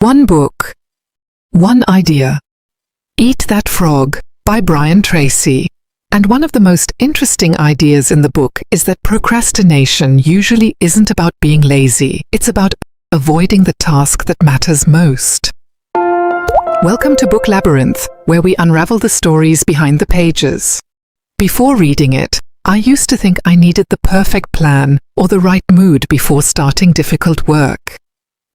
One book, one idea. Eat That Frog by Brian Tracy. And one of the most interesting ideas in the book is that procrastination usually isn't about being lazy. It's about avoiding the task that matters most. Welcome to Book Labyrinth, where we unravel the stories behind the pages. Before reading it, I used to think I needed the perfect plan or the right mood before starting difficult work.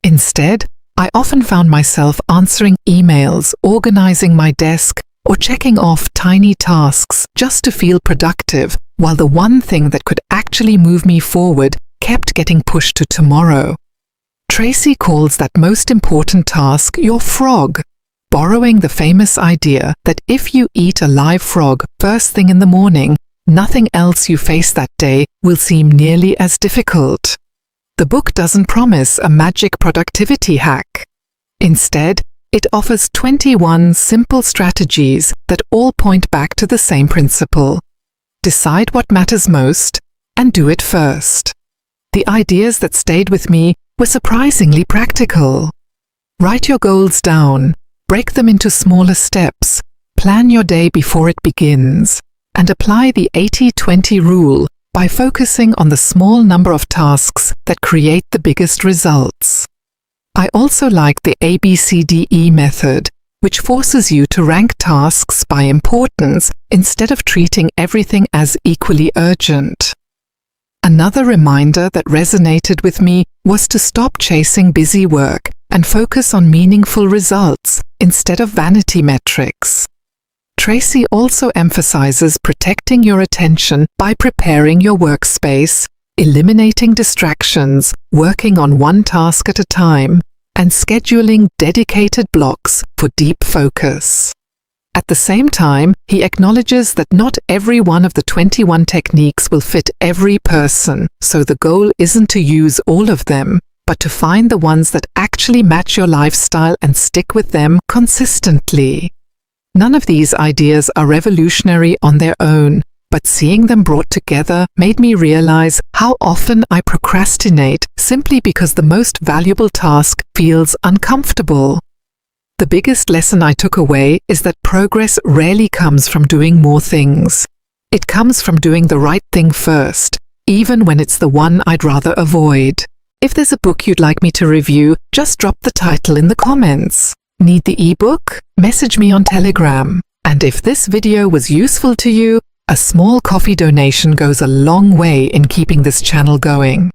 Instead, I often found myself answering emails, organizing my desk, or checking off tiny tasks just to feel productive, while the one thing that could actually move me forward kept getting pushed to tomorrow. Tracy calls that most important task your frog, borrowing the famous idea that if you eat a live frog first thing in the morning, nothing else you face that day will seem nearly as difficult. The book doesn't promise a magic productivity hack. Instead, it offers 21 simple strategies that all point back to the same principle. Decide what matters most and do it first. The ideas that stayed with me were surprisingly practical. Write your goals down, break them into smaller steps, plan your day before it begins, and apply the 80-20 rule by focusing on the small number of tasks that create the biggest results. I also like the ABCDE method, which forces you to rank tasks by importance instead of treating everything as equally urgent. Another reminder that resonated with me was to stop chasing busy work and focus on meaningful results instead of vanity metrics. Tracy also emphasizes protecting your attention by preparing your workspace, eliminating distractions, working on one task at a time, and scheduling dedicated blocks for deep focus. At the same time, he acknowledges that not every one of the 21 techniques will fit every person, so the goal isn't to use all of them, but to find the ones that actually match your lifestyle and stick with them consistently. None of these ideas are revolutionary on their own, but seeing them brought together made me realize how often I procrastinate simply because the most valuable task feels uncomfortable. The biggest lesson I took away is that progress rarely comes from doing more things. It comes from doing the right thing first, even when it's the one I'd rather avoid. If there's a book you'd like me to review, just drop the title in the comments. Need the ebook? Message me on Telegram. And if this video was useful to you, a small coffee donation goes a long way in keeping this channel going.